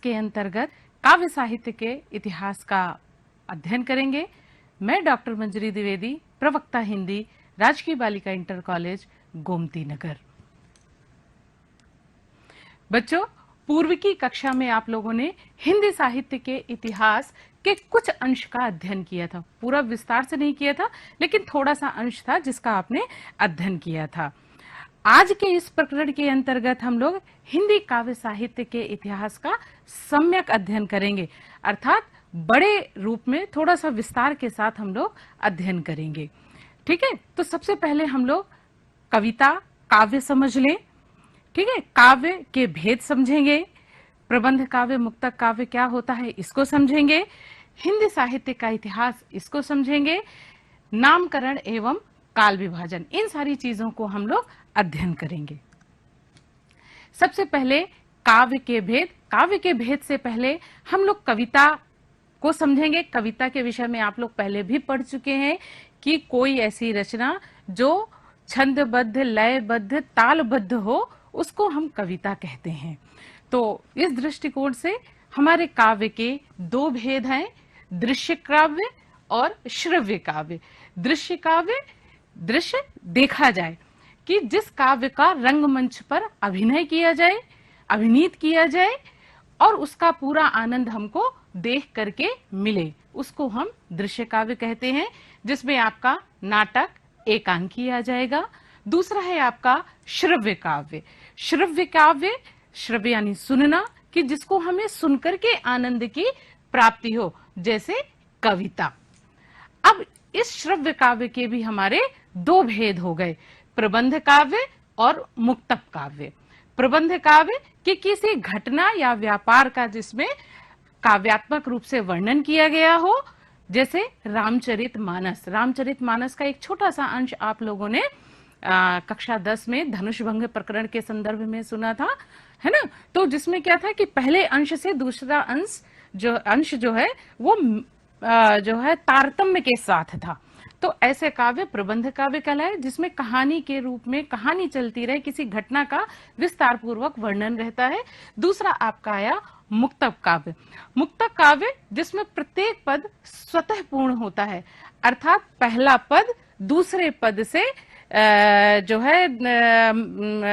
के अंतर्गत काव्य साहित्य के इतिहास का अध्ययन करेंगे। मैं डॉक्टर मंजरी द्विवेदी, प्रवक्ता हिंदी, राजकीय बालिका इंटर कॉलेज, गोमती नगर। बच्चों, पूर्व की कक्षा में आप लोगों ने हिंदी साहित्य के इतिहास के कुछ अंश का अध्ययन किया था। पूरा विस्तार से नहीं किया था, लेकिन थोड़ा सा अंश था जिसका आपने अध्ययन किया था। आज के इस प्रकरण के अंतर्गत हम लोग हिंदी काव्य साहित्य के इतिहास का सम्यक अध्ययन करेंगे, अर्थात बड़े रूप में थोड़ा सा विस्तार के साथ हम लोग अध्ययन करेंगे। ठीक है, तो सबसे पहले हम लोग कविता काव्य समझ लें। ठीक है, काव्य के भेद समझेंगे, प्रबंध काव्य मुक्तक काव्य क्या होता है इसको समझेंगे, हिंदी साहित्य का इतिहास इसको समझेंगे, नामकरण एवं काल विभाजन, इन सारी चीजों को हम लोग अध्ययन करेंगे। सबसे पहले काव्य के भेद। काव्य के भेद से पहले हम लोग कविता को समझेंगे। कविता के विषय में आप लोग पहले भी पढ़ चुके हैं कि कोई ऐसी रचना जो छंदबद्ध, लयबद्ध, तालबद्ध हो उसको हम कविता कहते हैं। तो इस दृष्टिकोण से हमारे काव्य के दो भेद हैं, दृश्य काव्य और श्रव्य काव्य। दृश्य काव्य, दृश्य देखा जाए कि जिस काव्य का रंगमंच पर अभिनय किया जाए, अभिनीत किया जाए और उसका पूरा आनंद हमको देख करके मिले, उसको हम दृश्य काव्य कहते हैं, जिसमें आपका नाटक एकांक किया जाएगा। दूसरा है आपका श्रव्य काव्य। श्रव्य काव्य, श्रव्य यानी सुनना, कि जिसको हमें सुनकर के आनंद की प्राप्ति हो, जैसे कविता। अब इस श्रव्य काव्य के भी हमारे दो भेद हो गए, प्रबंध काव्य और मुक्तक काव्य। प्रबंध काव्य कि किसी घटना या व्यापार का जिसमें काव्यात्मक रूप से वर्णन किया गया हो, जैसे रामचरितमानस। रामचरितमानस का एक छोटा सा अंश आप लोगों ने कक्षा 10 में धनुष भंग प्रकरण के संदर्भ में सुना था, है ना। तो जिसमें क्या था कि पहले अंश से दूसरा अंश जो है वो जो है तारतम्य के साथ था। तो ऐसे काव्य प्रबंध काव्य कहलाए, जिसमें कहानी के रूप में कहानी चलती रहे, किसी घटना का विस्तार पूर्वक वर्णन रहता है। दूसरा आपका आया मुक्तक काव्य। मुक्तक काव्य जिसमें प्रत्येक पद स्वतः पूर्ण होता है, अर्थात पहला पद दूसरे पद से जो है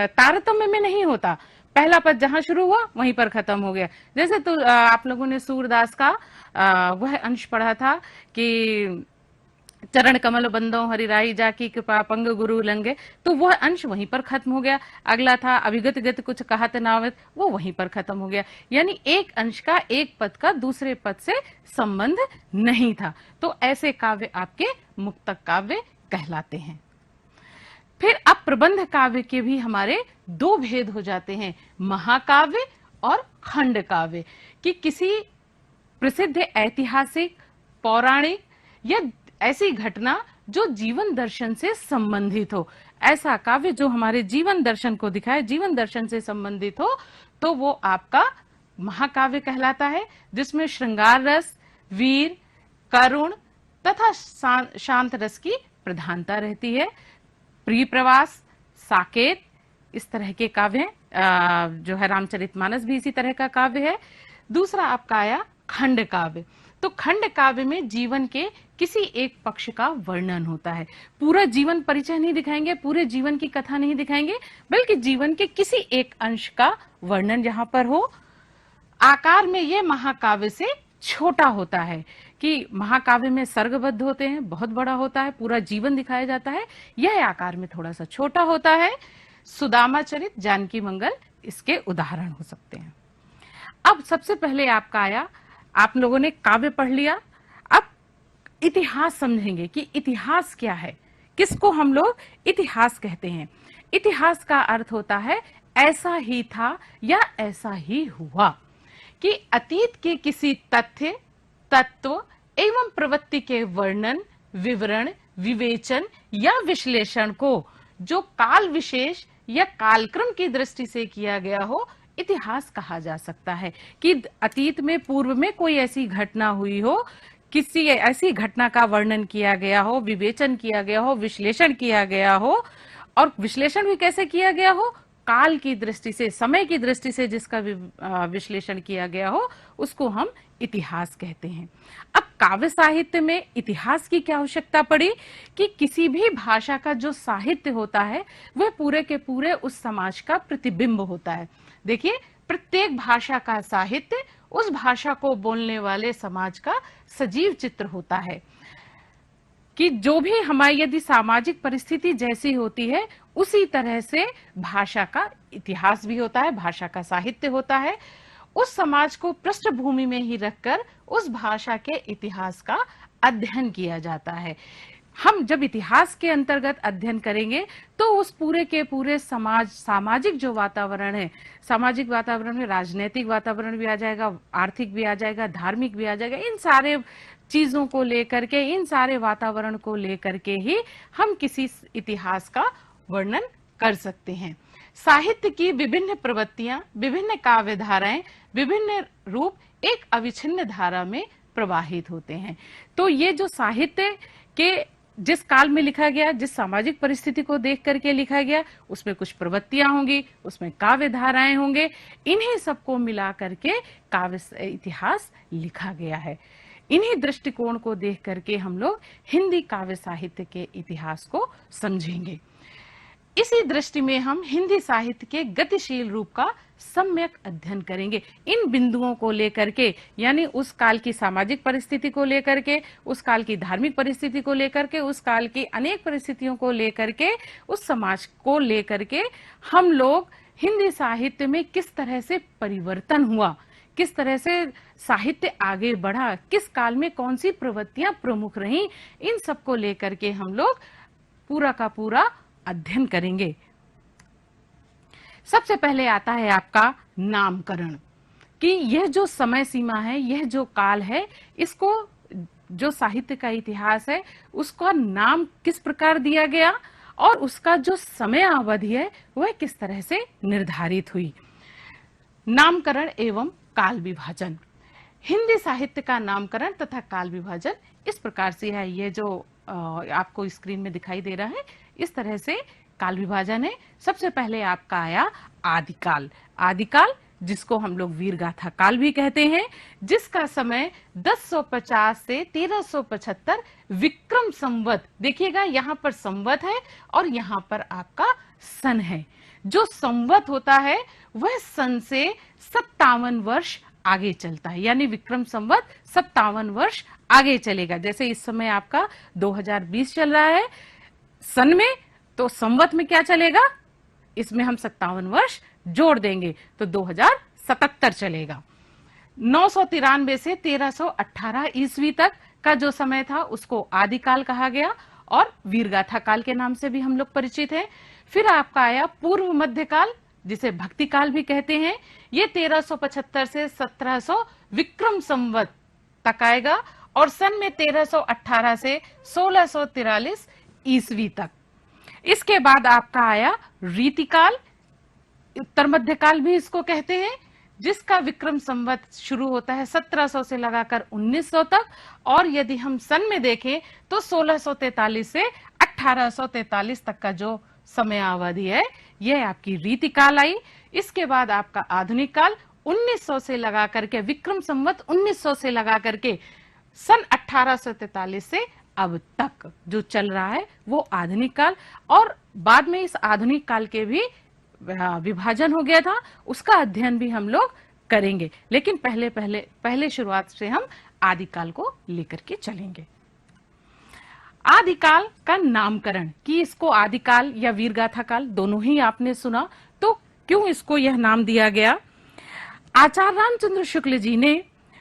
तारतम्य में नहीं होता। पहला पद जहां शुरू हुआ वहीं पर खत्म हो गया। जैसे तो आप लोगों ने सूरदास का वह अंश पढ़ा था कि चरण कमल बंदो हरिराई जाकी कृपा पंग गुरु लंगे, तो वह अंश वहीं पर खत्म हो गया। अगला था अभिगत गत कुछ कहत नावत, वो वहीं पर खत्म हो गया। यानी एक अंश का, एक पद का दूसरे पद से संबंध नहीं था। तो ऐसे काव्य आपके मुक्तक काव्य कहलाते हैं। फिर अब प्रबंध काव्य के भी हमारे दो भेद हो जाते हैं, महाकाव्य और खंड काव्य, कि किसी प्रसिद्ध ऐतिहासिक, पौराणिक या ऐसी घटना जो जीवन दर्शन से संबंधित हो, ऐसा काव्य जो हमारे जीवन दर्शन को दिखाए, जीवन दर्शन से संबंधित हो, तो वो आपका महाकाव्य कहलाता है, जिसमें श्रृंगार रस, वीर, करुण तथा शांत रस की प्रधानता रहती है। प्रिय प्रवास, साकेत, इस तरह के काव्य जो है, रामचरितमानस भी इसी तरह का काव्य है। दूसरा आपका आया खंड काव्य। तो खंड काव्य में जीवन के किसी एक पक्ष का वर्णन होता है। पूरा जीवन परिचय नहीं दिखाएंगे, पूरे जीवन की कथा नहीं दिखाएंगे, बल्कि जीवन के किसी एक अंश का वर्णन जहां पर हो। आकार में ये महाकाव्य से छोटा होता है, कि महाकाव्य में सर्गबद्ध होते हैं, बहुत बड़ा होता है, पूरा जीवन दिखाया जाता है। यह आकार में थोड़ा सा छोटा होता है। सुदामा चरित, जानकी मंगल इसके उदाहरण हो सकते हैं। अब सबसे पहले आपका आया, आप लोगों ने काव्य पढ़ लिया, अब इतिहास समझेंगे कि इतिहास क्या है, किसको हम लोग इतिहास कहते हैं। इतिहास का अर्थ होता है ऐसा ही था या ऐसा ही हुआ, कि अतीत के किसी तथ्य, तत्व एवं प्रवृत्ति के वर्णन, विवरण, विवेचन या विश्लेषण को जो काल विशेष या कालक्रम की दृष्टि से किया गया हो, इतिहास कहा जा सकता है। कि अतीत में, पूर्व में कोई ऐसी घटना हुई हो, किसी ऐसी घटना का वर्णन किया गया हो, विवेचन किया गया हो, विश्लेषण किया गया हो, और विश्लेषण भी कैसे किया गया हो, काल की दृष्टि से, समय की दृष्टि से जिसका विश्लेषण किया गया हो, उसको हम इतिहास कहते हैं। अब काव्य साहित्य में इतिहास की क्या आवश्यकता पड़ी कि किसी भी भाषा का जो साहित्य होता है वह पूरे के पूरे उस समाज का प्रतिबिंब होता है। देखिए, प्रत्येक भाषा का साहित्य उस भाषा को बोलने वाले समाज का सजीव चित्र होता है कि जो भी हमारी यदि सामाजिक परिस्थिति जैसी होती है उसी तरह से भाषा का इतिहास भी होता है, भाषा का साहित्य होता है। उस समाज को पृष्ठभूमि में ही रखकर उस भाषा के इतिहास का अध्ययन किया जाता है। हम जब इतिहास के अंतर्गत अध्ययन करेंगे तो उस पूरे के पूरे सामाजिक जो वातावरण है, सामाजिक वातावरण में राजनीतिक वातावरण भी आ जाएगा, आर्थिक भी आ जाएगा, धार्मिक भी आ जाएगा। इन सारे चीजों को लेकर के, इन सारे वातावरण को लेकर के ही हम किसी इतिहास का वर्णन कर सकते हैं। साहित्य की विभिन्न प्रवृत्तियां, विभिन्न काव्य धाराएं, विभिन्न रूप एक अविच्छिन्न धारा में प्रवाहित होते हैं। तो ये जो साहित्य के जिस काल में लिखा गया, जिस सामाजिक परिस्थिति को देख करके लिखा गया, उसमें कुछ प्रवृत्तियां होंगी, उसमें काव्य धाराएं होंगे, इन्हीं सबको मिला करके काव्य इतिहास लिखा गया है। इन्हीं दृष्टिकोण को देख करके हम लोग हिंदी काव्य साहित्य के इतिहास को समझेंगे। इसी दृष्टि में हम हिंदी साहित्य के गतिशील रूप का सम्यक अध्ययन करेंगे। इन बिंदुओं को लेकर के, यानी उस काल की सामाजिक परिस्थिति को लेकर के, उस काल की धार्मिक परिस्थिति को लेकर के, उस काल की अनेक परिस्थितियों को लेकर के, उस समाज को लेकर के हम लोग हिंदी साहित्य में किस तरह से परिवर्तन हुआ, किस तरह से साहित्य आगे बढ़ा, किस काल में कौन सी प्रवृत्तियां प्रमुख रहीं, इन सबको लेकर के हम लोग पूरा का पूरा अध्ययन करेंगे। सबसे पहले आता है आपका नामकरण, कि यह जो समय सीमा है, यह जो काल है, इसको जो साहित्य का इतिहास है उसका नाम किस प्रकार दिया गया और उसका जो समय अवधि है वह किस तरह से निर्धारित हुई। नामकरण एवं काल विभाजन। हिंदी साहित्य का नामकरण तथा काल विभाजन इस प्रकार से है। ये जो आपको स्क्रीन में दिखाई दे रहा है, इस तरह से काल विभाजन है। सबसे पहले आपका आया आदिकाल। आदिकाल जिसको हम लोग वीरगाथा काल भी कहते हैं, जिसका समय 1050 से 1375 विक्रम संवत, देखिएगा यहाँ पर संवत है और यहाँ पर आपका सन है। जो संवत होता है वह सन से 57 वर्ष आगे चलता है, यानी विक्रम संवत 57 वर्ष आगे चलेगा। जैसे इस समय आपका 2020 चल रहा है सन में, तो संवत में क्या चलेगा, इसमें हम 57 वर्ष जोड़ देंगे तो 2077 चलेगा। 993 से 1318 ईस्वी तक का जो समय था उसको आदिकाल कहा गया और वीरगाथा काल के नाम से भी हम लोग परिचित हैं। फिर आपका आया पूर्व मध्यकाल, जिसे भक्ति काल भी कहते हैं। ये 1375 से 1700 विक्रम संवत तक आएगा और सन में 1318 से 1643 ईस्वी तक। इसके बाद आपका आया रीतिकाल, उत्तर मध्यकाल भी इसको कहते हैं, जिसका विक्रम संवत शुरू होता है 1700 से लगाकर 1900 तक, और यदि हम सन में देखें तो 1643 से 1843 तक का जो समय अवधि है यह आपकी रीतिकाल आई। इसके बाद आपका आधुनिक काल 1900 से लगा करके, विक्रम संवत 1900 से लगा करके सन 1843 से अब तक जो चल रहा है वो आधुनिक काल। और बाद में इस आधुनिक काल के भी विभाजन हो गया था, उसका अध्ययन भी हम लोग करेंगे, लेकिन पहले शुरुआत से हम आदिकाल को लेकर के चलेंगे। आदिकाल का नामकरण, कि इसको आदिकाल या वीरगाथा काल दोनों ही आपने सुना, तो क्यों इसको यह नाम दिया गया। आचार्य रामचंद्र शुक्ल जी ने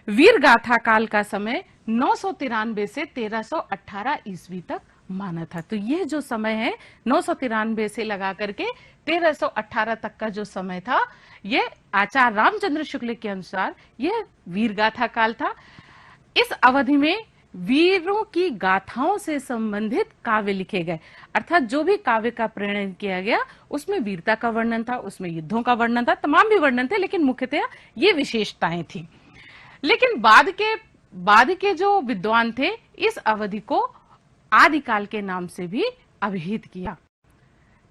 वीरगाथा काल का समय 993 से 1318 ईस्वी तक माना था। तो यह जो समय है 993 से लगा करके 1318 तक का जो समय था, यह आचार्य रामचंद्र शुक्ल के अनुसार यह वीरगाथा काल था। इस अवधि में वीरों की गाथाओं से संबंधित काव्य लिखे गए, अर्थात जो भी काव्य का प्रणयन किया गया उसमें वीरता का वर्णन था, उसमें युद्धों का वर्णन था, तमाम भी वर्णन थे, लेकिन मुख्यतः ये विशेषताएं थी। लेकिन बाद के जो विद्वान थे इस अवधि को आदिकाल के नाम से भी अभिहित किया।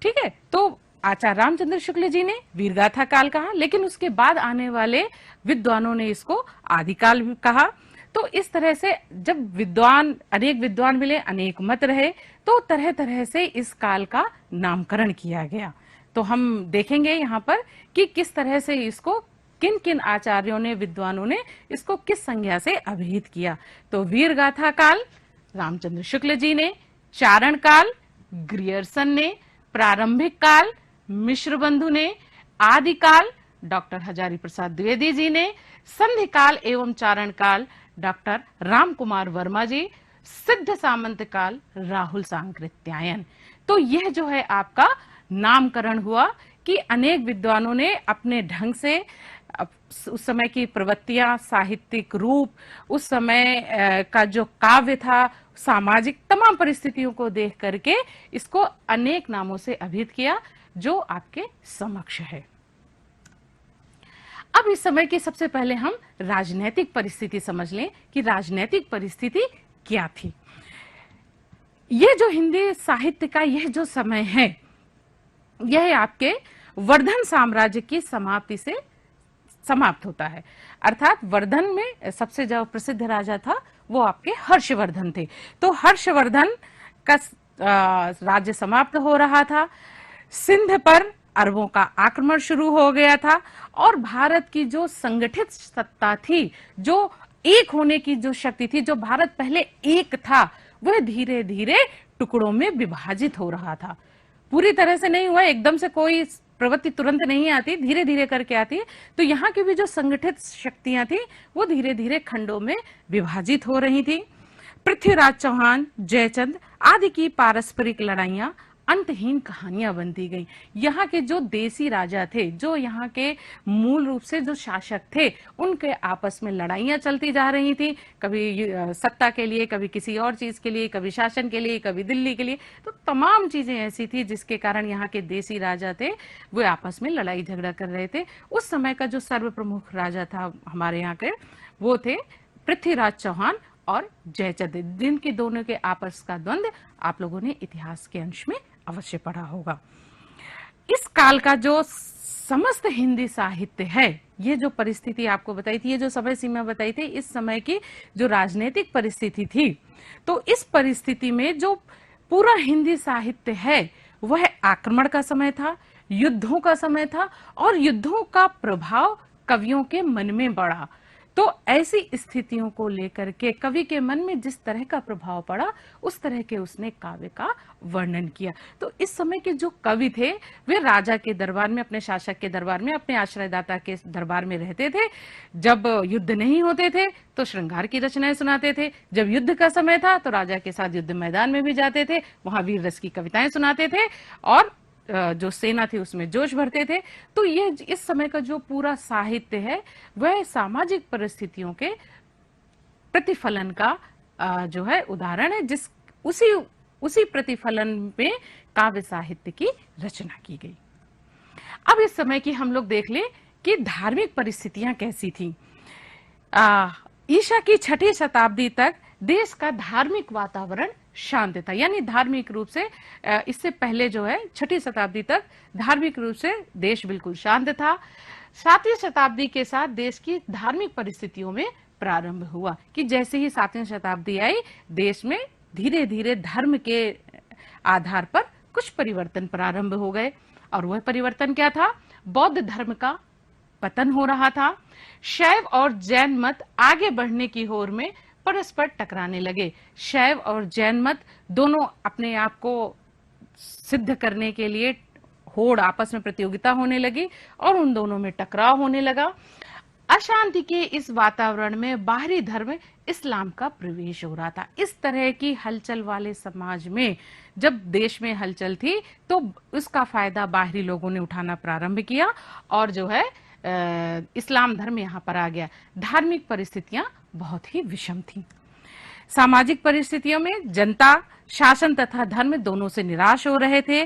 ठीक है, तो आचार्य रामचंद्र शुक्ल जी ने वीरगाथा काल कहा, लेकिन उसके बाद आने वाले विद्वानों ने इसको आदिकाल भी कहा। तो इस तरह से जब अनेक विद्वान मिले, अनेक मत रहे, तो तरह तरह से इस काल का नामकरण किया गया। तो हम देखेंगे यहाँ पर कि किस तरह से इसको किन किन आचार्यों ने, विद्वानों ने इसको किस संज्ञा से अभिहित किया। तो वीरगाथा काल रामचंद्र शुक्ल जी ने, चारण काल ग्रियर्सन ने, प्रारंभिक काल मिश्र बंधु ने, आदिकाल डॉक्टर हजारी प्रसाद द्विवेदी जी ने, संधि काल एवं चारण काल डॉक्टर राम कुमार वर्मा जी, सिद्ध सामंत काल राहुल सांकृत्यायन। तो यह जो है आपका नामकरण हुआ कि अनेक विद्वानों ने अपने ढंग से उस समय की प्रवृत्तियां, साहित्यिक रूप, उस समय का जो काव्य था, सामाजिक तमाम परिस्थितियों को देख करके इसको अनेक नामों से अभिहित किया, जो आपके समक्ष है। अब इस समय की सबसे पहले हम राजनैतिक परिस्थिति समझ लें कि राजनैतिक परिस्थिति क्या थी। यह जो हिंदी साहित्य का यह जो समय है, यह आपके वर्धन साम्राज्य की समाप्ति से समाप्त होता है। अर्थात वर्धन में सबसे जो प्रसिद्ध राजा था वो आपके हर्षवर्धन थे। तो हर्षवर्धन का राज्य समाप्त हो रहा था, सिंध पर अरबों का आक्रमण शुरू हो गया था, और भारत की जो संगठित सत्ता थी, जो एक होने की जो शक्ति थी, जो भारत पहले एक था, वह धीरे धीरे टुकड़ों में विभाजित हो रहा था। पूरी तरह से नहीं हुआ, एकदम से कोई प्रवृत्ति तुरंत नहीं आती, धीरे धीरे करके आती है। तो यहाँ की भी जो संगठित शक्तियां थी वो धीरे धीरे खंडों में विभाजित हो रही थी। पृथ्वीराज चौहान, जयचंद आदि की पारस्परिक लड़ाइयां अंतहीन कहानियां बनती गई। यहाँ के जो देसी राजा थे, जो यहाँ के मूल रूप से जो शासक थे, उनके आपस में लड़ाइयां चलती जा रही थी, कभी सत्ता के लिए, कभी किसी और चीज के लिए, कभी शासन के लिए, कभी दिल्ली के लिए। तो तमाम चीजें ऐसी थी जिसके कारण यहाँ के देसी राजा थे वो आपस में लड़ाई झगड़ा कर रहे थे। उस समय का जो सर्वप्रमुख राजा था हमारे यहाँ के, वो थे पृथ्वीराज चौहान और जयचंद, जिनके दोनों के आपस का द्वंद्व आप लोगों ने इतिहास के अंश में अवश्य पढ़ा होगा। इस काल का जो समस्त हिंदी साहित्य है, ये जो परिस्थिति आपको बताई थी, ये जो समय सीमा बताई थी, इस समय की जो राजनीतिक परिस्थिति थी, तो इस परिस्थिति में जो पूरा हिंदी साहित्य है वह आक्रमण का समय था, युद्धों का समय था, और युद्धों का प्रभाव कवियों के मन में बढ़ा। तो ऐसी स्थितियों को लेकर के कवि के मन में जिस तरह का प्रभाव पड़ा, उस तरह के उसने काव्य का वर्णन किया। तो इस समय के जो कवि थे वे राजा के दरबार में, अपने शासक के दरबार में, अपने आश्रयदाता के दरबार में रहते थे। जब युद्ध नहीं होते थे तो श्रृंगार की रचनाएं सुनाते थे, जब युद्ध का समय था तो राजा के साथ युद्ध मैदान में भी जाते थे, वहां वीर रस की कविताएं सुनाते थे, और जो सेना थी उसमें जोश भरते थे। तो ये इस समय का जो पूरा साहित्य है वह सामाजिक परिस्थितियों के प्रतिफलन का जो है उदाहरण है, जिस उसी प्रतिफलन में काव्य साहित्य की रचना की गई। अब इस समय की हम लोग देख लें कि धार्मिक परिस्थितियां कैसी थी। ईसा की 6ठी शताब्दी तक देश का धार्मिक वातावरण शांत था, यानी धार्मिक रूप से इससे पहले जो है 6ठी शताब्दी तक धार्मिक रूप से देश बिल्कुल शांत था। 7वीं शताब्दी के साथ देश की धार्मिक परिस्थितियों में प्रारंभ हुआ कि जैसे ही 7वीं शताब्दी आई, देश में धीरे धीरे धर्म के आधार पर कुछ परिवर्तन प्रारंभ हो गए। और वह परिवर्तन क्या था? बौद्ध धर्म का पतन हो रहा था। शैव और जैन मत आगे बढ़ने की होड़ में परस्पर टकराने लगे। शैव और जैन मत दोनों अपने आप को सिद्ध करने के लिए होड़, आपस में प्रतियोगिता होने लगी और उन दोनों में टकराव होने लगा। अशांति के इस वातावरण में बाहरी धर्म इस्लाम का प्रवेश हो रहा था। इस तरह की हलचल वाले समाज में जब देश में हलचल थी तो उसका फायदा बाहरी लोगों ने उठाना प्रारंभ किया और जो है इस्लाम धर्म यहाँ पर आ गया। धार्मिक परिस्थितियां बहुत ही विषम थी। सामाजिक परिस्थितियों में जनता शासन तथा धर्म दोनों से निराश हो रहे थे।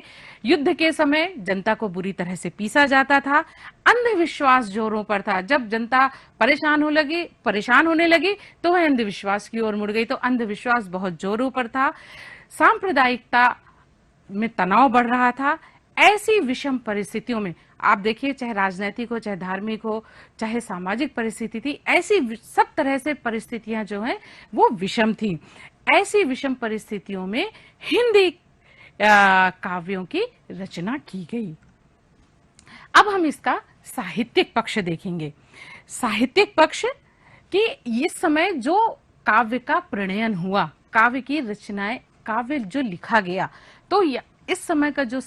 युद्ध के समय जनता को बुरी तरह से पीसा जाता था। अंधविश्वास जोरों पर था। जब जनता परेशान होने लगी तो वह अंधविश्वास की ओर मुड़ गई। तो अंधविश्वास बहुत जोरों पर था। सांप्रदायिकता में तनाव बढ़ रहा था। ऐसी विषम परिस्थितियों में आप देखिए, चाहे राजनीतिक हो, चाहे धार्मिक हो, चाहे सामाजिक परिस्थिति थी, ऐसी सब तरह से परिस्थितियां जो हैं वो विषम थी। ऐसी विषम परिस्थितियों में हिंदी काव्यों की रचना की गई। अब हम इसका साहित्यिक पक्ष देखेंगे। साहित्यिक पक्ष कि इस समय जो काव्य का प्रणयन हुआ, काव्य की रचनाएं, काव्य जो लिखा गया, तो इस समय का जो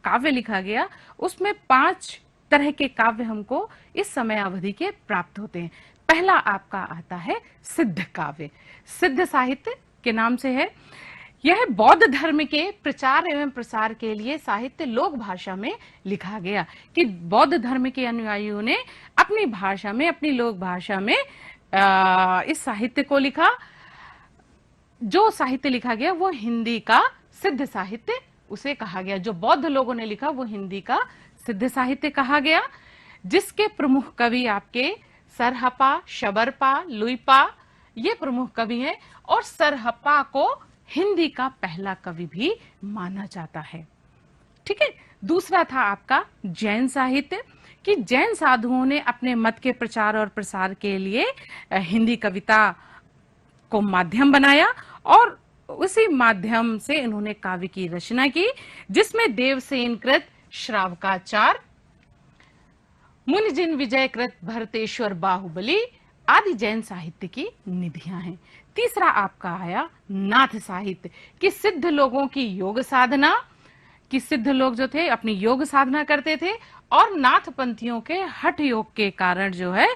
काव्य लिखा गया उसमें 5 तरह के काव्य हमको इस समय अवधि के प्राप्त होते हैं। पहला आपका आता है सिद्ध काव्य। सिद्ध साहित्य के नाम से है। यह बौद्ध धर्म के प्रचार एवं प्रसार के लिए साहित्य लोक भाषा में लिखा गया, कि बौद्ध धर्म के अनुयायियों ने अपनी भाषा में, अपनी लोक भाषा में इस साहित्य को लिखा। जो साहित्य लिखा गया वो हिंदी का सिद्ध साहित्य उसे कहा गया। जो बौद्ध लोगों ने लिखा वो हिंदी का सिद्ध साहित्य कहा गया, जिसके प्रमुख कवि आपके सरहपा, शबरपा, लुइपा, ये प्रमुख कवि हैं। और सरहपा को हिंदी का पहला कवि भी माना जाता है। ठीक है। दूसरा था आपका जैन साहित्य, कि जैन साधुओं ने अपने मत के प्रचार और प्रसार के लिए हिंदी कविता को माध्यम बनाया, और उसी माध्यम से इन्होंने काव्य की रचना की, जिसमें देवसेन कृत श्रावकाचार, मुनिजिन विजय कृत भरतेश्वर बाहुबली आदि जैन साहित्य की निधियां हैं। तीसरा आपका आया नाथ साहित्य, कि सिद्ध लोगों की योग साधना, कि सिद्ध लोग जो थे अपनी योग साधना करते थे, और नाथ पंथियों के हठ योग के कारण जो है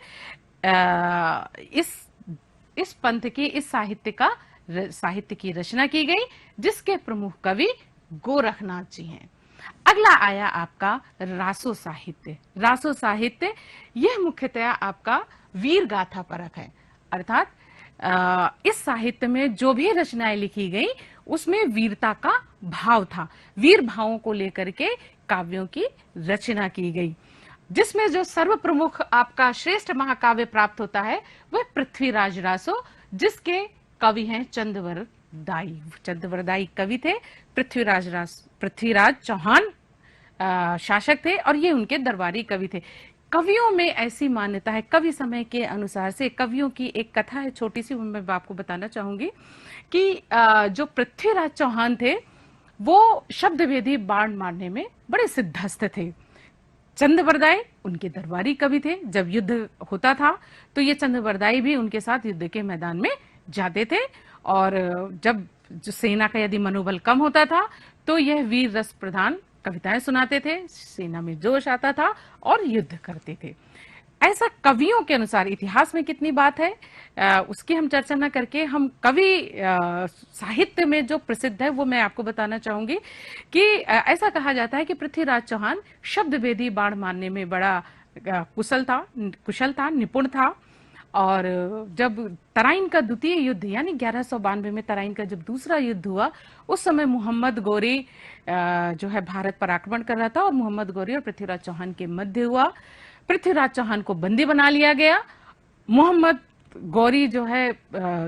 इस पंथ की, इस साहित्य की रचना की गई, जिसके प्रमुख कवि गोरखनाथ जी हैं। अगला आया आपका रासो साहित्य। रासो साहित्य यह मुख्यतया आपका वीर गाथा परक है, अर्थात इस साहित्य में जो भी रचनाएं लिखी गई उसमें वीरता का भाव था। वीर भावों को लेकर के काव्यों की रचना की गई, जिसमें जो सर्व प्रमुख आपका श्रेष्ठ महाकाव्य प्राप्त होता है वह पृथ्वीराज रासो, जिसके कवि हैं चंद्रवरदाई। चंद्रवरदाई कवि थे। पृथ्वीराज चौहान शासक थे, और ये उनके दरबारी कवि थे। कवियों में ऐसी मान्यता है, कवि समय के अनुसार से कवियों की एक कथा है छोटी सी, मैं आपको बताना चाहूंगी कि जो पृथ्वीराज चौहान थे वो शब्द वेदी बाण मारने में बड़े सिद्धहस्त थे। चंद्रवरदाई उनके दरबारी कवि थे। जब युद्ध होता था तो ये चंद्रवरदाई भी उनके साथ युद्ध के मैदान में जाते थे, और जब जो सेना का यदि मनोबल कम होता था तो यह वीर रस प्रधान कविताएं सुनाते थे, सेना में जोश आता था और युद्ध करते थे। ऐसा कवियों के अनुसार इतिहास में कितनी बात है उसकी हम चर्चा न करके हम कवि साहित्य में जो प्रसिद्ध है वो मैं आपको बताना चाहूंगी कि ऐसा कहा जाता है कि पृथ्वीराज चौहान शब्द वेदी बाण मारने में बड़ा कुशल था, निपुण था। और जब तराइन का द्वितीय युद्ध यानी 1192 में तराइन का जब दूसरा युद्ध हुआ, उस समय मोहम्मद गौरी जो है भारत पर आक्रमण कर रहा था, और मोहम्मद गौरी और पृथ्वीराज चौहान के मध्य हुआ। पृथ्वीराज चौहान को बंदी बना लिया गया। मोहम्मद गौरी जो है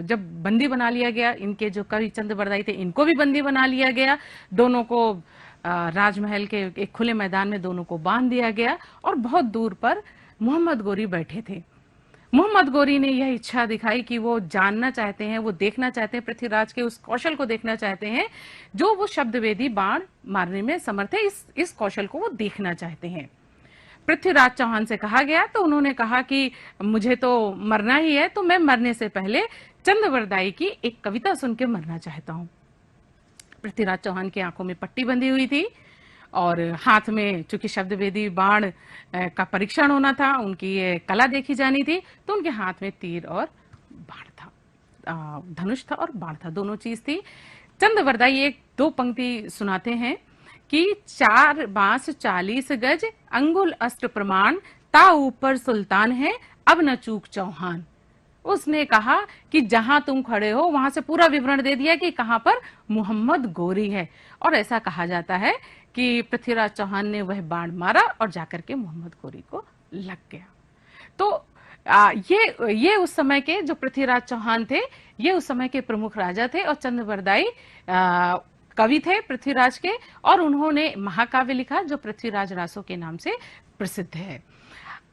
जब बंदी बना लिया गया, इनके जो कवि चंद्रवरदाई थे इनको भी बंदी बना लिया गया। दोनों को राजमहल के एक खुले मैदान में दोनों को बांध दिया गया, और बहुत दूर पर मोहम्मद गौरी बैठे थे। मोहम्मद गौरी ने यह इच्छा दिखाई कि वो जानना चाहते हैं, वो देखना चाहते हैं, पृथ्वीराज के उस कौशल को देखना चाहते हैं जो वो शब्दवेदी बाण मारने में समर्थ है। इस कौशल को वो देखना चाहते हैं। पृथ्वीराज चौहान से कहा गया तो उन्होंने कहा कि मुझे तो मरना ही है, तो मैं मरने से पहले चंद्रवरदाई की एक कविता सुन के मरना चाहता हूं। पृथ्वीराज चौहान की आंखों में पट्टी बंधी हुई थी, और हाथ में चूंकि शब्दवेदी बाण का परीक्षण होना था, उनकी ये कला देखी जानी थी, तो उनके हाथ में तीर और बाण था, धनुष था और बाण था, दोनों चीज थी। चंद्रवरदाई एक दो पंक्ति सुनाते हैं कि 4 बांस 40 गज अंगुल अस्त्र प्रमाण, ता ऊपर सुल्तान है अब न चूक चौहान। उसने कहा कि जहां तुम खड़े हो वहां से पूरा विवरण दे दिया कि कहां पर मोहम्मद गौरी है, और ऐसा कहा जाता है कि पृथ्वीराज चौहान ने वह बाण मारा और जाकर के मोहम्मद गौरी को लग गया। तो ये उस समय के जो पृथ्वीराज चौहान थे, ये उस समय के प्रमुख राजा थे, और चंद्रवरदाई कवि थे पृथ्वीराज के, और उन्होंने महाकाव्य लिखा जो पृथ्वीराज रासो के नाम से प्रसिद्ध है।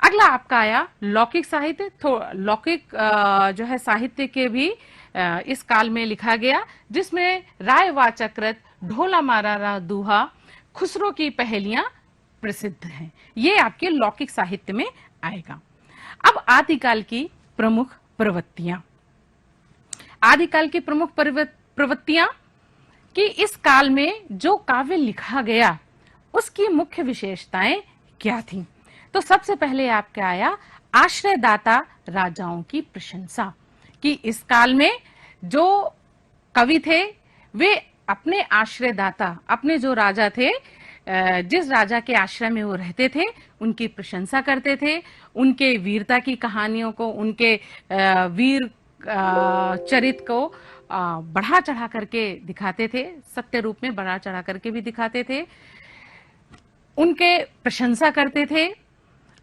अगला आपका आया लौकिक साहित्य। लौकिक जो है साहित्य के भी इस काल में लिखा गया, जिसमें राय वाचकृत, ढोला मारा दूहा, खुसरो की पहेलियां प्रसिद्ध हैं। ये आपके लौकिक साहित्य में आएगा। अब आदिकाल की प्रमुख प्रवृत्तियां। आदिकाल की प्रमुख प्रवृत्तियां कि इस काल में जो काव्य लिखा गया उसकी मुख्य विशेषताएं क्या थीं। तो सबसे पहले आपका आया आश्रयदाता राजाओं की प्रशंसा, कि इस काल में जो कवि थे वे अपने आश्रयदाता, अपने जो राजा थे, जिस राजा के आश्रय में वो रहते थे, उनकी प्रशंसा करते थे, उनके वीरता की कहानियों को, उनके वीर चरित्र को बढ़ा चढ़ा करके दिखाते थे, सत्य रूप में बढ़ा चढ़ा करके भी दिखाते थे, उनके प्रशंसा करते थे।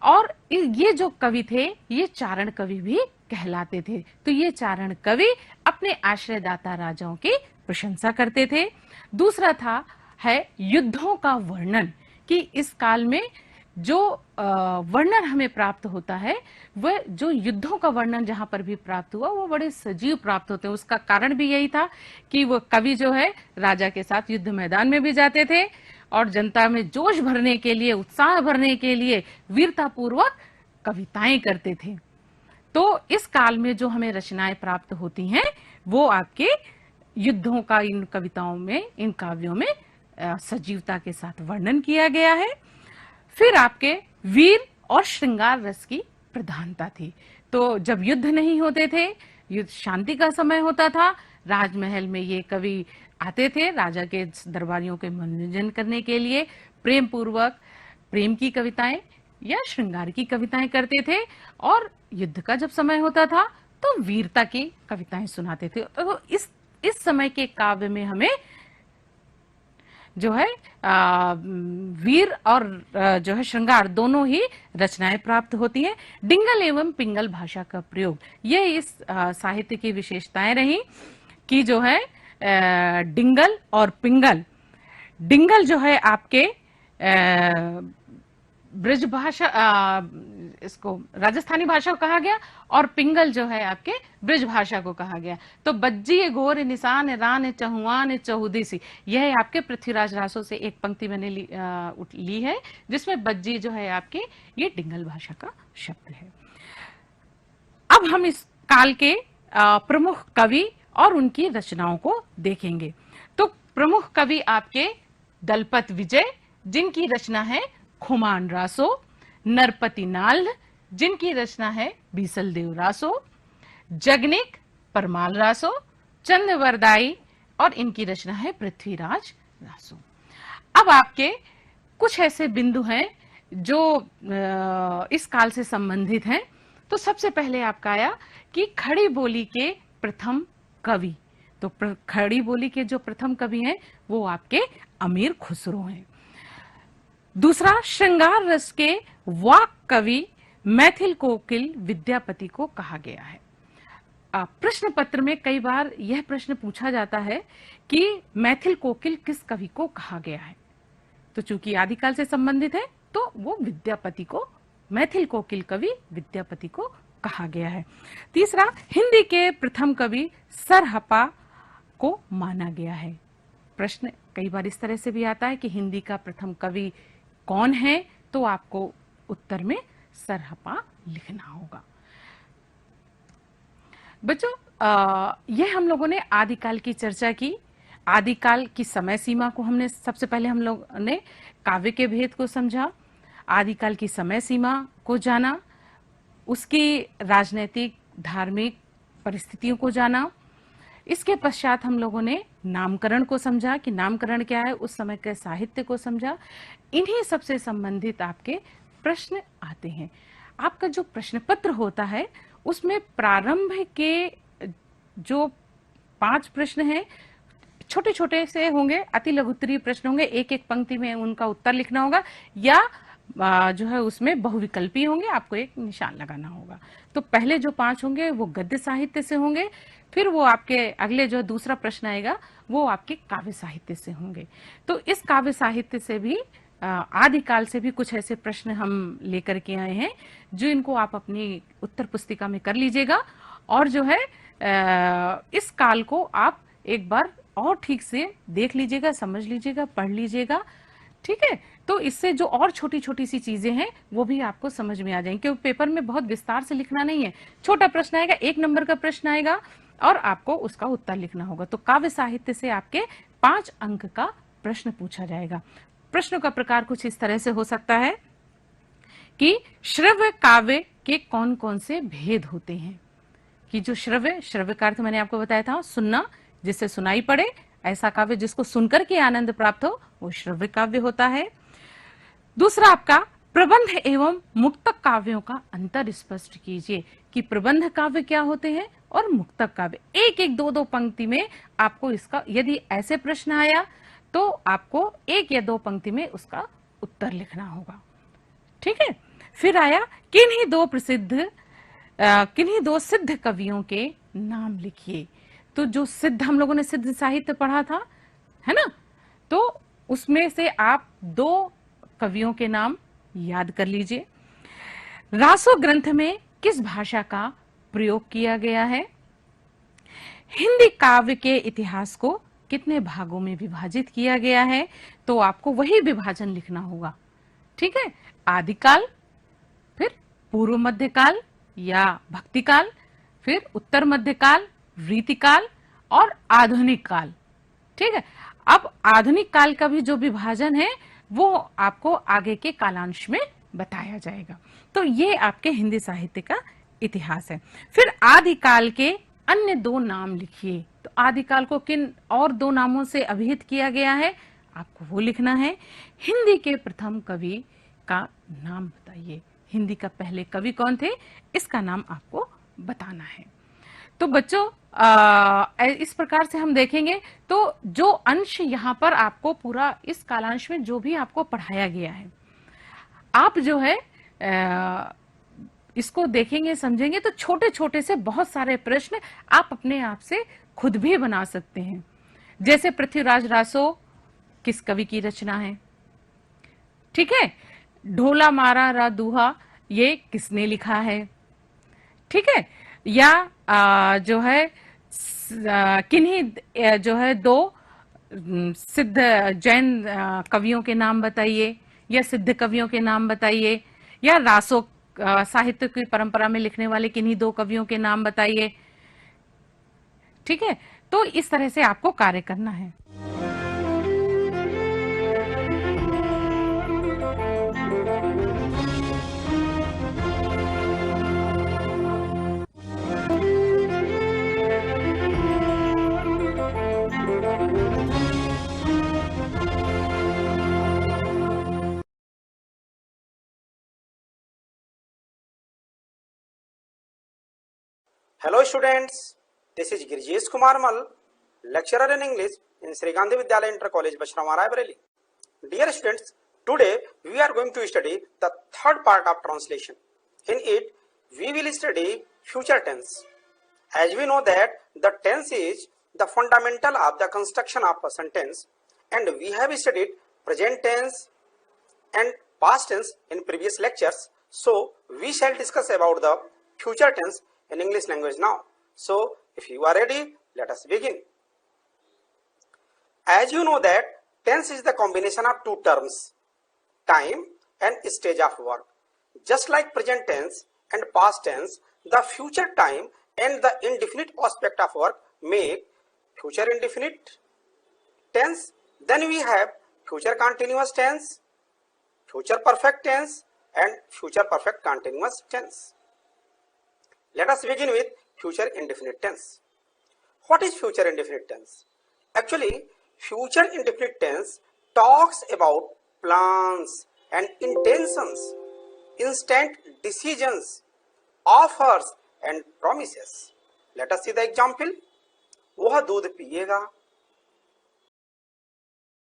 और ये जो कवि थे ये चारण कवि भी कहलाते थे। तो ये चारण कवि अपने आश्रयदाता राजाओं की प्रशंसा करते थे। दूसरा था है युद्धों का वर्णन, कि इस काल में जो वर्णन हमें प्राप्त होता है, वह जो युद्धों का वर्णन जहां पर भी प्राप्त हुआ वो बड़े सजीव प्राप्त होते हैं। उसका कारण भी यही था कि वो कवि जो है राजा के साथ युद्ध मैदान में भी जाते थे और जनता में जोश भरने के लिए, उत्साह भरने के लिए वीरता पूर्वक कविताएं करते थे। तो इस काल में जो हमें रचनाएं प्राप्त होती हैं वो आपके युद्धों का इन कविताओं में, इन काव्यों में सजीवता के साथ वर्णन किया गया है। फिर आपके वीर और श्रृंगार रस की प्रधानता थी। तो जब युद्ध नहीं होते थे, युद्ध शांति का समय होता था, राजमहल में ये कवि आते थे राजा के दरबारियों के मनोरंजन करने के लिए, प्रेम पूर्वक प्रेम की कविताएं या श्रृंगार की कविताएं करते थे। और युद्ध का जब समय होता था तो वीरता की कविताएं सुनाते थे। तो इस समय के काव्य में हमें जो है वीर और जो है श्रृंगार दोनों ही रचनाएं प्राप्त होती हैं। डिंगल एवं पिंगल भाषा का प्रयोग, ये इस साहित्य की विशेषताएं रही कि जो है डिंगल और पिंगल। डिंगल जो है आपके ब्रज भाषा, इसको राजस्थानी भाषा को कहा गया, और पिंगल जो है आपके ब्रज भाषा को कहा गया। तो बज्जी घोर निशान रान चहुआन चहुदीसी, यह आपके पृथ्वीराज रासो से एक पंक्ति मैंने ली है, जिसमें बज्जी जो है आपके ये डिंगल भाषा का शब्द है। अब हम इस काल के प्रमुख कवि और उनकी रचनाओं को देखेंगे। तो प्रमुख कवि आपके दलपत विजय, जिनकी रचना है खुमान रासो, नरपति नाल्ह, जिनकी रचना है बीसल देव रासो, जगनिक परमाल रासो, चंद्रवरदाई, और इनकी रचना है पृथ्वीराज रासो। अब आपके कुछ ऐसे बिंदु हैं जो इस काल से संबंधित हैं। तो सबसे पहले आपका आया कि खड़ी बोली के प्रथम कवि। तो खड़ी बोली के जो प्रथम कवि हैं वो आपके अमीर खुसरो हैं। दूसरा, श्रृंगार रस के वाक कवि मैथिल कोकिल विद्यापति को कहा गया है। प्रश्न पत्र में कई बार यह प्रश्न पूछा जाता है कि मैथिल कोकिल किस कवि को कहा गया है। तो चूंकि आदिकाल से संबंधित है तो वो विद्यापति को, मैथिल कोकिल कवि विद्यापति को कहा गया है। तीसरा, हिंदी के प्रथम कवि सरहपा को माना गया है। प्रश्न कई बार इस तरह से भी आता है कि हिंदी का प्रथम कवि कौन है, तो आपको उत्तर में सरहपा लिखना होगा। बच्चों, यह हम लोगों ने आदिकाल की चर्चा की। आदिकाल की समय सीमा को हमने, सबसे पहले हम लोग ने काव्य के भेद को समझा, आदिकाल की समय सीमा को जाना, उसकी राजनीतिक धार्मिक परिस्थितियों को जाना। इसके पश्चात हम लोगों ने नामकरण को समझा कि नामकरण क्या है, उस समय के साहित्य को समझा। इन्हीं सबसे संबंधित आपके प्रश्न आते हैं। आपका जो प्रश्न पत्र होता है उसमें प्रारंभ के जो 5 प्रश्न हैं छोटे छोटे से होंगे, अति लघुत्तरीय प्रश्न होंगे, एक एक पंक्ति में उनका उत्तर लिखना होगा, या जो है उसमें बहुविकल्पी होंगे, आपको एक निशान लगाना होगा। तो पहले जो 5 होंगे वो गद्य साहित्य से होंगे, फिर वो आपके अगले जो दूसरा प्रश्न आएगा वो आपके काव्य साहित्य से होंगे। तो इस काव्य साहित्य से भी आदिकाल से भी कुछ ऐसे प्रश्न हम लेकर के आए हैं, जो इनको आप अपनी उत्तर पुस्तिका में कर लीजिएगा, और जो है इस काल को आप एक बार और ठीक से देख लीजिएगा, समझ लीजिएगा, पढ़ लीजिएगा, ठीक है। तो इससे जो और छोटी छोटी सी चीजें हैं वो भी आपको समझ में आ जाएंगी, क्योंकि पेपर में बहुत विस्तार से लिखना नहीं है। छोटा प्रश्न आएगा, 1 नंबर का प्रश्न आएगा और आपको उसका उत्तर लिखना होगा। तो काव्य साहित्य से आपके 5 अंक का प्रश्न पूछा जाएगा। प्रश्नों का प्रकार कुछ इस तरह से हो सकता है कि श्रव्य काव्य के कौन कौन से भेद होते हैं। कि जो श्रव्य का अर्थ मैंने आपको बताया था, सुनना, जिससे सुनाई पड़े, ऐसा काव्य जिसको सुनकर के आनंद प्राप्त हो, वो श्रव्य काव्य होता है। दूसरा आपका प्रबंध एवं मुक्तक काव्यों का अंतर स्पष्ट कीजिए, कि प्रबंध काव्य क्या होते हैं और मुक्तक काव्य। एक एक 2-2 पंक्ति में आपको इसका, यदि ऐसे प्रश्न आया तो आपको 1 या 2 पंक्ति में उसका उत्तर लिखना होगा, ठीक है। फिर आया किन्हीं दो सिद्ध कवियों के नाम लिखिए। तो जो सिद्ध, हम लोगों ने सिद्ध साहित्य पढ़ा था, है ना, तो उसमें से आप 2 कवियों के नाम याद कर लीजिए। रासो ग्रंथ में किस भाषा का प्रयोग किया गया है। हिंदी काव्य के इतिहास को कितने भागों में विभाजित किया गया है, तो आपको वही विभाजन लिखना होगा, ठीक है। आदिकाल, फिर पूर्व मध्यकाल या भक्तिकाल, फिर उत्तर मध्यकाल, रीतिकाल और आधुनिक काल, ठीक है। अब आधुनिक काल का भी जो विभाजन है वो आपको आगे के कालांश में बताया जाएगा। तो ये आपके हिंदी साहित्य का इतिहास है। फिर आदिकाल के अन्य 2 नाम लिखिए। तो आदिकाल को किन और 2 नामों से अभिहित किया गया है, आपको वो लिखना है। हिंदी के प्रथम कवि का नाम बताइए। हिंदी का पहले कवि कौन थे, इसका नाम आपको बताना है। तो बच्चों इस प्रकार से हम देखेंगे तो जो अंश यहाँ पर आपको पूरा इस कालांश में जो भी आपको पढ़ाया गया है, आप जो है इसको देखेंगे, समझेंगे, तो छोटे छोटे से बहुत सारे प्रश्न आप अपने आप से खुद भी बना सकते हैं। जैसे पृथ्वीराज रासो किस कवि की रचना है, ठीक है। ढोला मारा रा दूहा ये किसने लिखा है, ठीक है। या जो है किन्हीं जो है 2 सिद्ध जैन कवियों के नाम बताइए, या सिद्ध कवियों के नाम बताइए, या रासो साहित्य की परंपरा में लिखने वाले किन्हीं 2 कवियों के नाम बताइए, ठीक है। तो इस तरह से आपको कार्य करना है। Hello students, this is Girjesh Kumar Mal, lecturer in English in Sri Gandhi Vidyalaya Inter College, Bachrawa, Raebareli. Dear students, today we are going to study the third part of translation. In it, we will study future tense. As we know that the tense is the fundamental of the construction of a sentence, and we have studied present tense and past tense in previous lectures. So we shall discuss about the future tense in English language now. So if you are ready, let us begin. As you know that tense is the combination of 2 terms, time and stage of work. Just like present tense and past tense, the future time and the indefinite aspect of work make future indefinite tense. Then we have future continuous tense, future perfect tense and future perfect continuous tense. Let us begin with future indefinite tense. What is future indefinite tense? Actually, future indefinite tense talks about plans and intentions, instant decisions, offers and promises. Let us see the example. वह दूध पिएगा